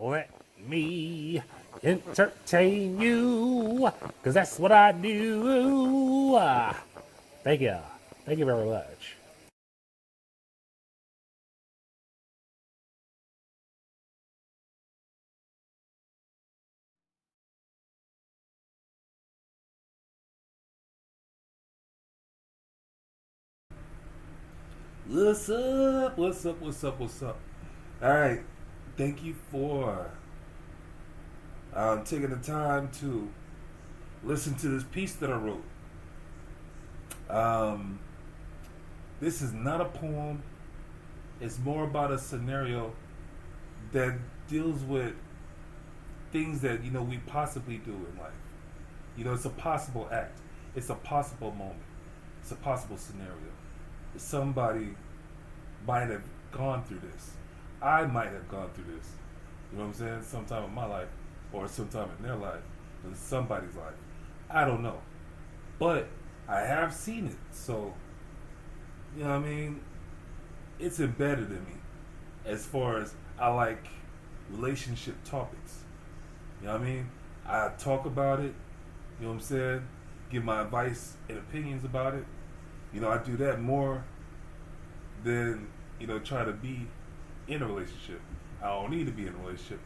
Let me entertain you, because that's what I do. Thank you. Thank you very much. What's up? What's up? What's up? What's up? All right. Thank you for taking the time to listen to this piece that I wrote. Um, this is not a poem. It's more about a scenario that deals with things that we possibly do in life. It's a possible act. It's a possible moment. It's a possible scenario. Somebody might have gone through this. I might have gone through this. You know what I'm saying? Sometime in my life, or sometime in their life, in somebody's life. I don't know. But I have seen it. So, you know what I mean? It's embedded in me as far as I like relationship topics. You know what I mean? I talk about it, you know what I'm saying? Give my advice and opinions about it. I do that more than, try to be in a relationship. I don't need to be in a relationship.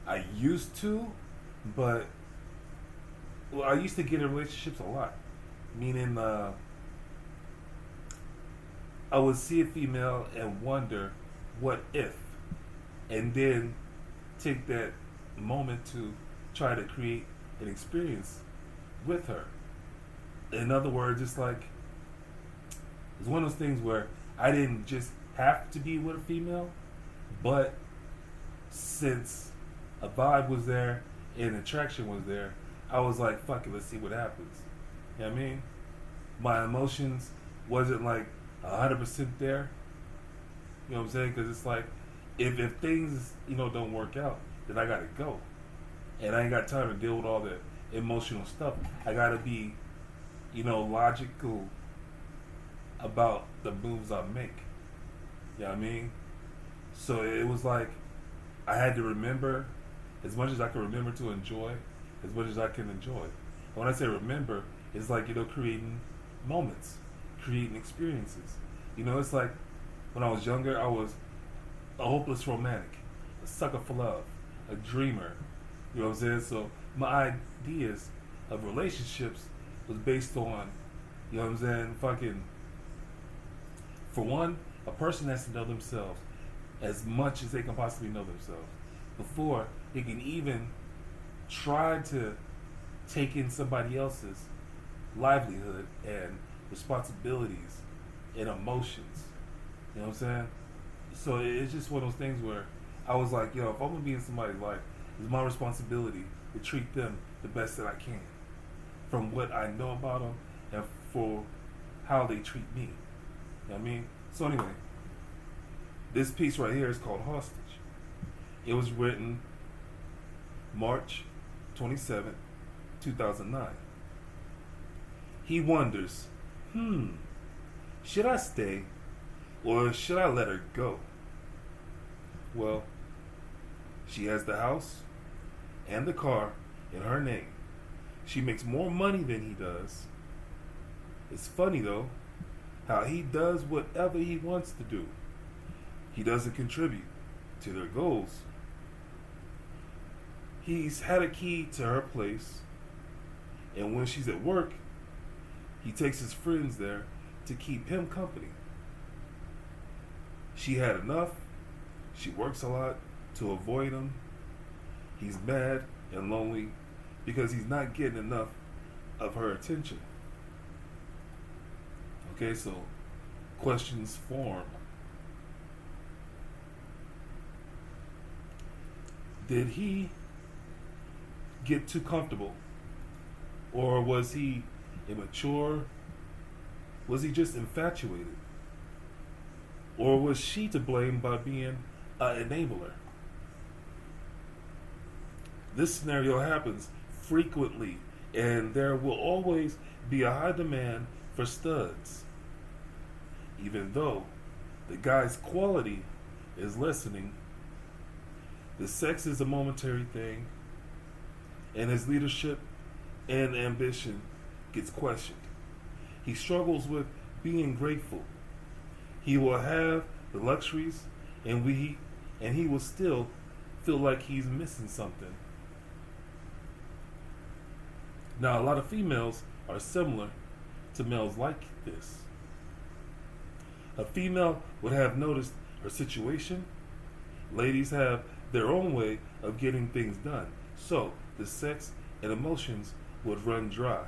I used to, but I used to get in relationships a lot. Meaning, I would see a female and wonder, what if? And then take that moment to try to create an experience with her. In other words, it's like, it's one of those things where I didn't just have to be with a female, but since a vibe was there and attraction was there, I was like, fuck it, let's see what happens. You know what I mean? My emotions wasn't like 100% there. You know what I'm saying? Because it's like, if things, don't work out, then I gotta go. And I ain't got time to deal with all the emotional stuff. I gotta be, logical about the moves I make. You know what I mean? So it was like I had to remember as much as I can remember to enjoy, as much as I can enjoy. And when I say remember, it's like, creating moments, creating experiences. It's like when I was younger, I was a hopeless romantic, a sucker for love, a dreamer. You know what I'm saying? So my ideas of relationships was based on, you know what I'm saying, fucking, for one, a person has to know themselves as much as they can possibly know themselves before they can even try to take in somebody else's livelihood and responsibilities and emotions. You know what I'm saying? So it's just one of those things where I was like, if I'm gonna be in somebody's life, it's my responsibility to treat them the best that I can, from what I know about them and for how they treat me. You know what I mean? So anyway, this piece right here is called Hostage. It was written March 27th, 2009. He wonders, should I stay or should I let her go? Well, she has the house and the car in her name. She makes more money than he does. It's funny though, how he does whatever he wants to do. He doesn't contribute to their goals. He's had a key to her place, and when she's at work, he takes his friends there to keep him company. She had enough. She works a lot to avoid him. He's mad and lonely because he's not getting enough of her attention. Okay, so questions form. Did he get too comfortable? Or was he immature? Was he just infatuated? Or was she to blame by being an enabler? This scenario happens frequently, and there will always be a high demand for studs. Even though the guy's quality is lessening, The sex is a momentary thing, and his leadership and ambition gets questioned. He struggles with being grateful. He will have the luxuries, and he will still feel like he's missing something. Now, a lot of females are similar to males like this. A female would have noticed her situation. Ladies have their own way of getting things done, so the sex and emotions would run dry.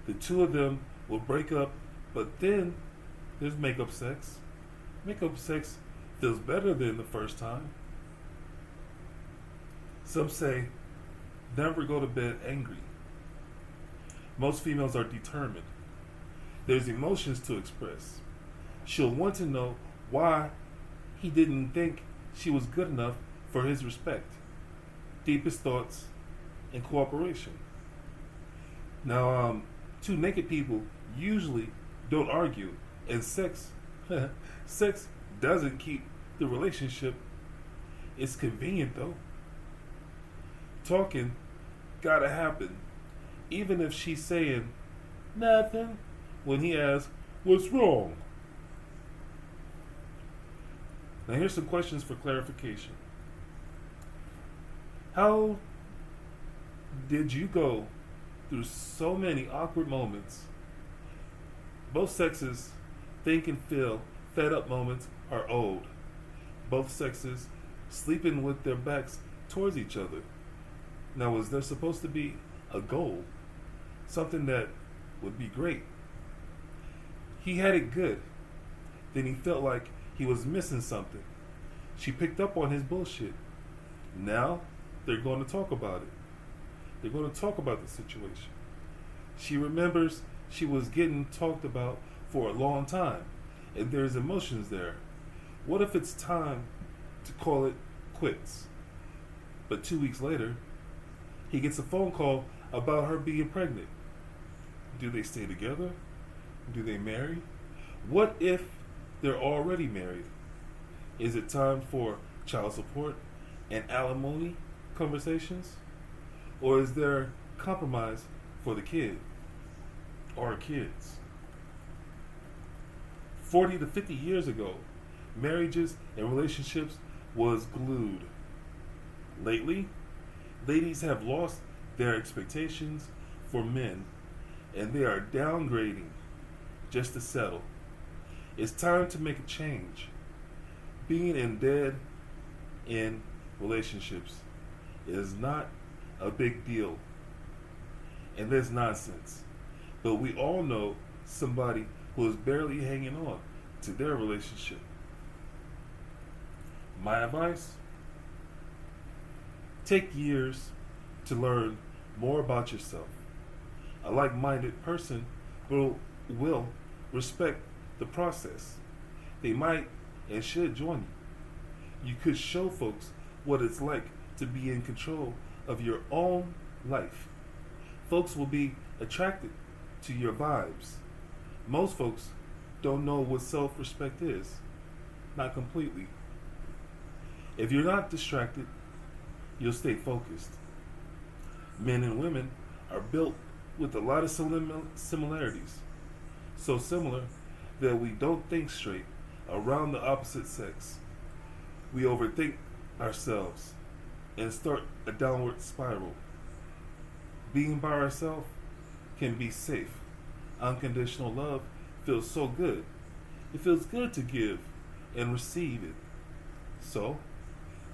The two of them will break up, but then there's makeup sex. Makeup sex feels better than the first time. Some say, never go to bed angry. Most females are determined. There's emotions to express. She'll want to know why he didn't think she was good enough for his respect, deepest thoughts, and cooperation. Now, two naked people usually don't argue, and sex doesn't keep the relationship. It's convenient though. Talking gotta happen, even if she's saying nothing when he asks, "What's wrong?" Now here's some questions for clarification. How did you go through so many awkward moments? Both sexes think and feel fed up moments are old. Both sexes sleeping with their backs towards each other. Now, was there supposed to be a goal? Something that would be great. He had it good. Then he felt like he was missing something. She picked up on his bullshit. Now, they're going to talk about it. They're going to talk about the situation. She remembers she was getting talked about for a long time, and there's emotions there. What if it's time to call it quits? But 2 weeks later, he gets a phone call about her being pregnant. Do they stay together? Do they marry? What if they're already married? Is it time for child support and alimony conversations? Or is there compromise for the kid or kids? 40 to 50 years ago, marriages and relationships was glued. Lately, ladies have lost their expectations for men, and they are downgrading just to settle. It's time to make a change. Being in dead end relationships is not a big deal, and that's nonsense. But we all know somebody who is barely hanging on to their relationship. My advice? Take years to learn more about yourself. A like-minded person will respect the process. They might and should join you. You could show folks what it's like to be in control of your own life. Folks will be attracted to your vibes. Most folks don't know what self-respect is. Not completely. If you're not distracted, you'll stay focused. Men and women are built with a lot of similarities. So similar that we don't think straight around the opposite sex. We overthink ourselves and start a downward spiral. Being by ourselves can be safe. Unconditional love feels so good. It feels good to give and receive it. So,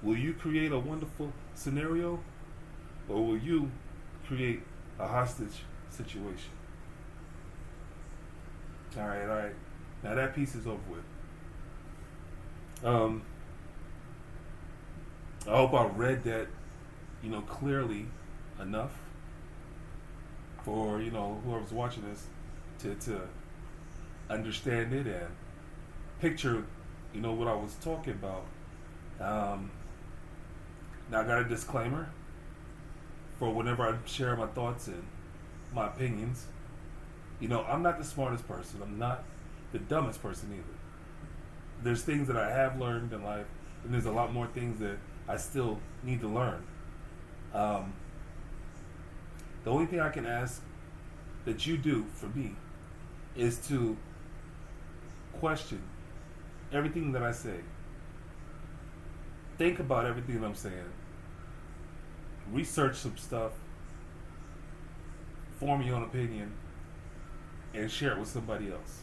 will you create a wonderful scenario, or will you create a hostage situation? All right. Now that piece is over with. I hope I read that, clearly enough for, whoever's watching this to understand it and picture, what I was talking about. Now I got a disclaimer for whenever I share my thoughts and my opinions. I'm not the smartest person. I'm not the dumbest person either. There's things that I have learned in life and there's a lot more things that I still need to learn. The only thing I can ask that you do for me is to question everything that I say. Think about everything that I'm saying. Research some stuff. Form your own opinion. And share it with somebody else.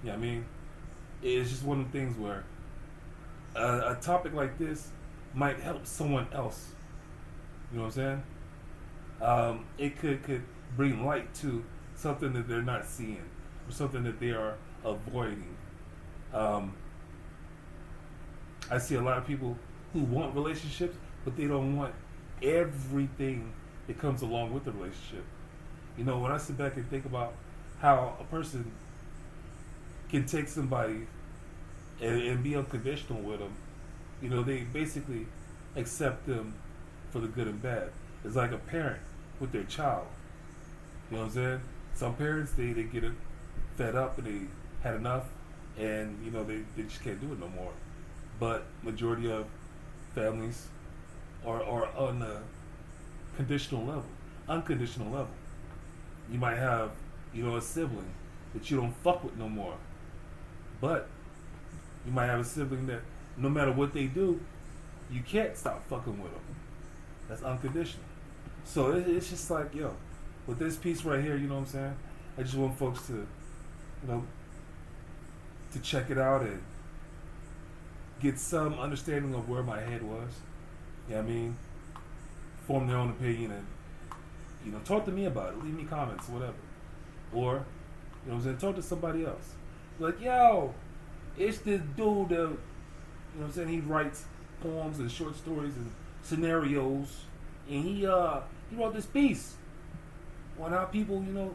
You know what I mean? It's just one of the things where a topic like this might help someone else. You know what I'm saying? It could bring light to something that they're not seeing or something that they are avoiding. I see a lot of people who want relationships, but they don't want everything that comes along with the relationship. You know, when I sit back and think about how a person can take somebody and be unconditional with them, you know, they basically accept them for the good and bad. It's like a parent with their child. You know what I'm saying? Some parents, they get fed up and they had enough, and, you know, they just can't do it no more. But majority of families are on a conditional level, unconditional level. You might have, you know, a sibling that you don't fuck with no more. But you might have a sibling that no matter what they do, you can't stop fucking with them. That's unconditional. So it's just like, yo, with this piece right here, you know what I'm saying? I just want folks to, you know, to check it out and get some understanding of where my head was. You know what I mean? Form their own opinion and, you know, talk to me about it. Leave me comments, whatever. Or, you know what I'm saying, talk to somebody else. Like, yo, it's this dude that, you know what I'm saying, he writes poems and short stories and scenarios, and he wrote this piece on how people, you know,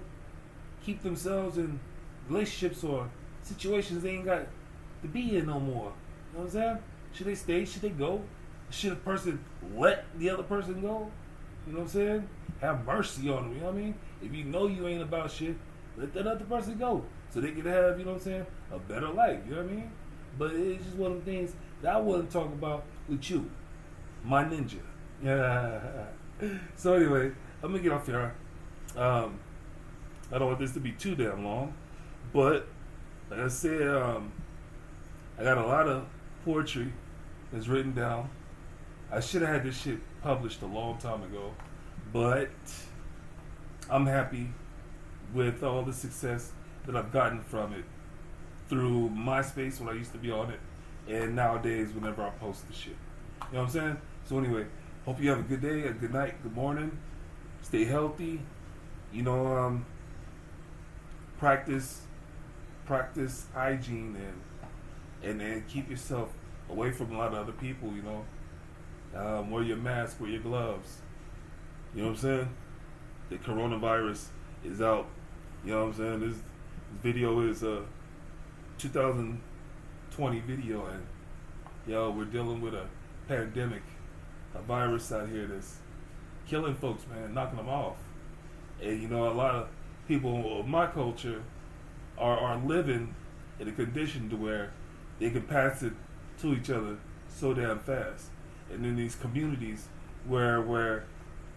keep themselves in relationships or situations they ain't got to be in no more. You know what I'm saying? Should they stay? Should they go? Should a person let the other person go? You know what I'm saying? Have mercy on them, you know what I mean? If you know you ain't about shit, let that other person go. So they can have, you know what I'm saying, a better life, you know what I mean? But it's just one of the things that I want to talk about with you, my ninja. Yeah. So anyway, I'm going to get off here. I don't want this to be too damn long. But, like I said, I got a lot of poetry that's written down. I should have had this shit published a long time ago. But I'm happy with all the success that I've gotten from it through MySpace when I used to be on it, and nowadays whenever I post the shit. You know what I'm saying? So anyway, hope you have a good day, a good night, good morning. Stay healthy. You know, practice hygiene and keep yourself away from a lot of other people. You know, wear your mask, wear your gloves. You know what I'm saying? The coronavirus is out. You know what I'm saying? This video is a 2020 video, and yo, we're dealing with a pandemic, a virus out here that's killing folks, man, knocking them off. And you know, a lot of people of my culture are living in a condition to where they can pass it to each other so damn fast. And in these communities where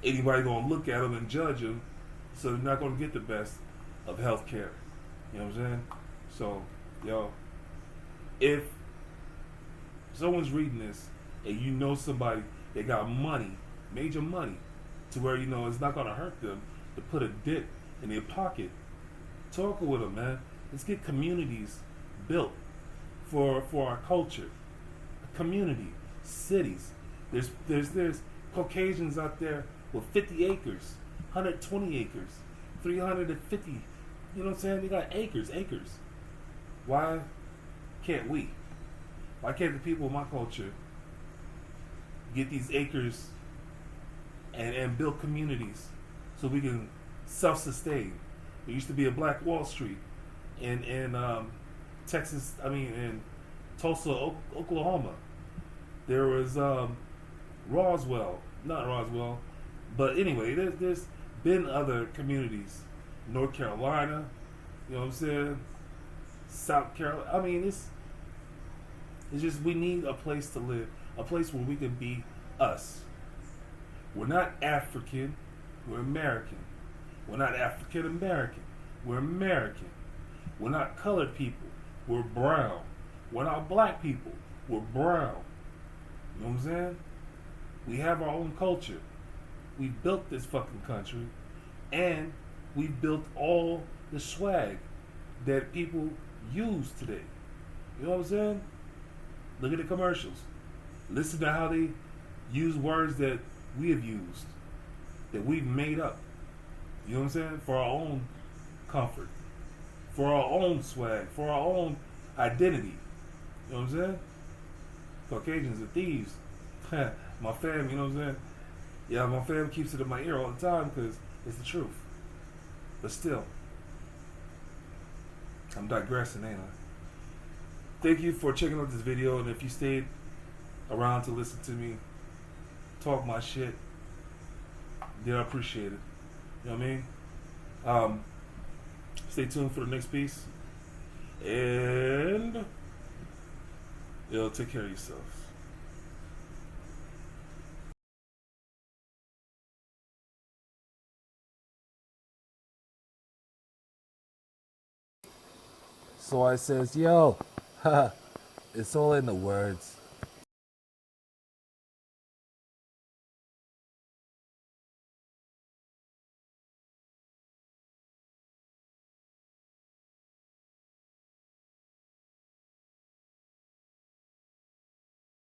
anybody gonna look at them and judge them, so they're not gonna get the best of health care. You know what I'm saying? So, yo, if someone's reading this and you know somebody that got money, major money, to where, you know, it's not gonna hurt them to put a dip in their pocket, talk with them, man. Let's get communities built for our culture. A community, cities. There's Caucasians out there with 50 acres, 120 acres, 350. You know what I'm saying? They got acres. Why can't we? Why can't the people of my culture get these acres and build communities so we can self-sustain? There used to be a Black Wall Street in Texas. I mean, in Tulsa, Oklahoma. There was not Roswell, but anyway, there's been other communities. North Carolina, you know what I'm saying? South Carolina. I mean, It's just we need a place to live, a place where we can be us. We're not African, we're American. We're not African American, we're American. We're not colored people, we're brown. We're not black people, we're brown. You know what I'm saying? We have our own culture. We built this fucking country, and we built all the swag that people use today. You know what I'm saying? Look at the commercials. Listen to how they use words that we have used, that we've made up. You know what I'm saying? For our own comfort, for our own swag, for our own identity. You know what I'm saying? Caucasians are thieves. My fam, you know what I'm saying? Yeah, my fam keeps it in my ear all the time because it's the truth. But still, I'm digressing, ain't I? Thank you for checking out this video, and if you stayed around to listen to me talk my shit, then I appreciate it. You know what I mean? Stay tuned for the next piece, and take care of yourselves. So I says, yo, it's all in the words.